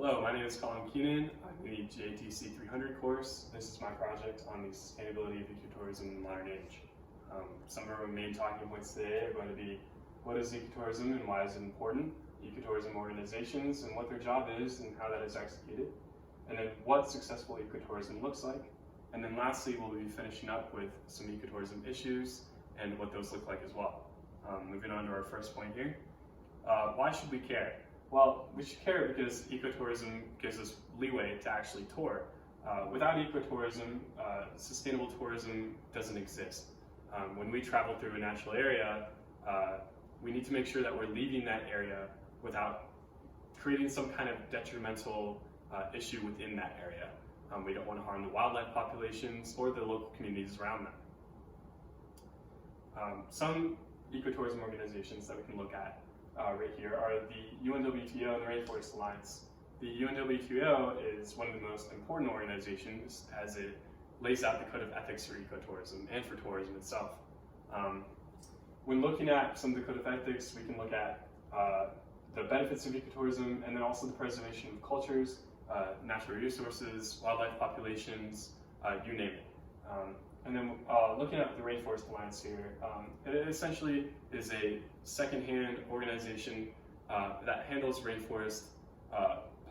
Hello, my name is Colin Keenan. I'm in the JTC 300 course. This is my project on the sustainability of ecotourism in the modern age. Some of our main talking points today are going to be what is ecotourism and why is it important, ecotourism organizations and what their job is and how that is executed, and then what successful ecotourism looks like, and then lastly we'll be finishing up with some ecotourism issues and what those look like as well. Moving on to our first point here. Why should we care? Well, we should care because ecotourism gives us leeway to actually tour. Without ecotourism, sustainable tourism doesn't exist. When we travel through a natural area, we need to make sure that we're leaving that area without creating some kind of detrimental issue within that area. We don't want to harm the wildlife populations or the local communities around them. Some ecotourism organizations that we can look at right here are the Unwto and the Rainforest Alliance. The Unwto is one of the most important organizations as it lays out the code of ethics for ecotourism and for tourism itself. When looking at some of the code of ethics, we can look at the benefits of ecotourism and then also the preservation of cultures, natural resources, wildlife populations, you name it. And then looking at the Rainforest Alliance here, it essentially is a second-hand organization that handles rainforest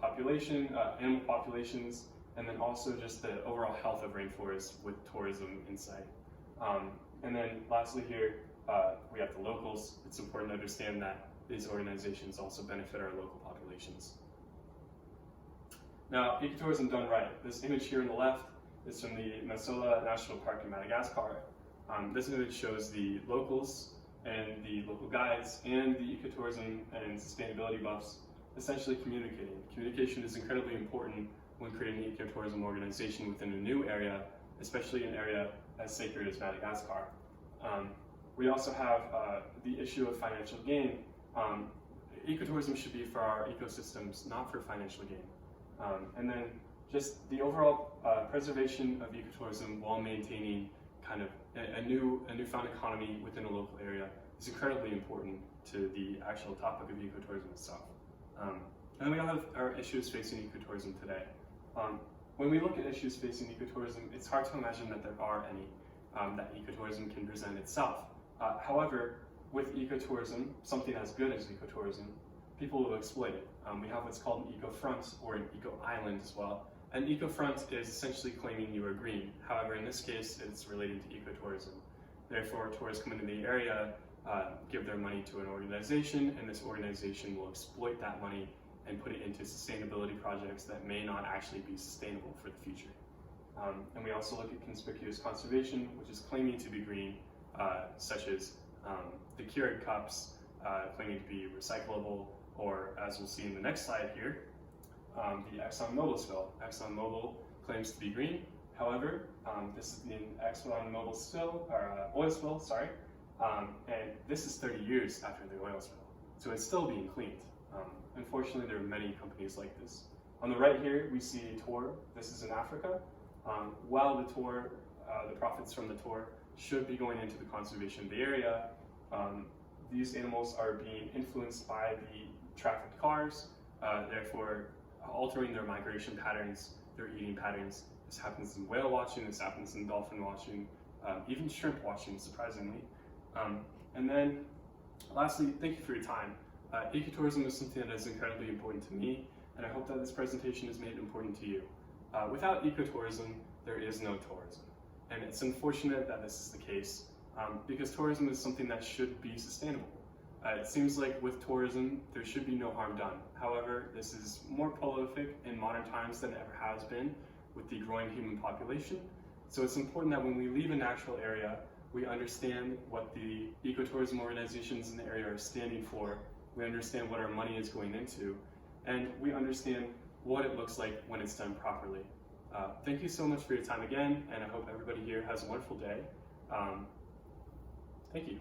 population, animal populations, and then also just the overall health of rainforests with tourism in sight. And then lastly here, we have the locals. It's important to understand that these organizations also benefit our local populations. Now, ecotourism done right. This image here on the left is from the Masola National Park in Madagascar. This image shows the locals and the local guides and the ecotourism and sustainability buffs essentially communicating. Communication is incredibly important when creating an ecotourism organization within a new area, especially an area as sacred as Madagascar. We also have the issue of financial gain. Ecotourism should be for our ecosystems, not for financial gain. And then just the overall preservation of ecotourism while maintaining kind of a newfound economy within a local area is incredibly important to the actual topic of ecotourism itself. And then we all have our issues facing ecotourism today. When we look at issues facing ecotourism, it's hard to imagine that there are any that ecotourism can present itself. However, with ecotourism, something as good as ecotourism, people will exploit it. We have what's called an eco-front or an eco-island as well. An eco-front is essentially claiming you are green. However, in this case, it's related to ecotourism. Therefore, tourists come into the area, give their money to an organization, and this organization will exploit that money and put it into sustainability projects that may not actually be sustainable for the future. And we also look at conspicuous conservation, which is claiming to be green, such as the Keurig cups, claiming to be recyclable, or as we'll see in the next slide here, the ExxonMobil spill. ExxonMobil claims to be green. However, this is the ExxonMobil spill, or oil spill, sorry, and this is 30 years after the oil spill, so it's still being cleaned. Unfortunately, there are many companies like this. On the right here, we see a tour. This is in Africa. While the tour, the profits from the tour should be going into the conservation of the area, these animals are being influenced by the trafficked cars, therefore altering their migration patterns, their eating patterns. This happens in whale watching, this happens in dolphin watching, even shrimp watching, surprisingly. And then lastly, thank you for your time. Ecotourism is something that is incredibly important to me, and I hope that this presentation has made it important to you. Without ecotourism, there is no tourism. And it's unfortunate that this is the case, because tourism is something that should be sustainable. It seems like with tourism, there should be no harm done. However, this is more prolific in modern times than it ever has been with the growing human population. So it's important that when we leave a natural area, we understand what the ecotourism organizations in the area are standing for, we understand what our money is going into, and we understand what it looks like when it's done properly. Thank you so much for your time again, and I hope everybody here has a wonderful day. Thank you.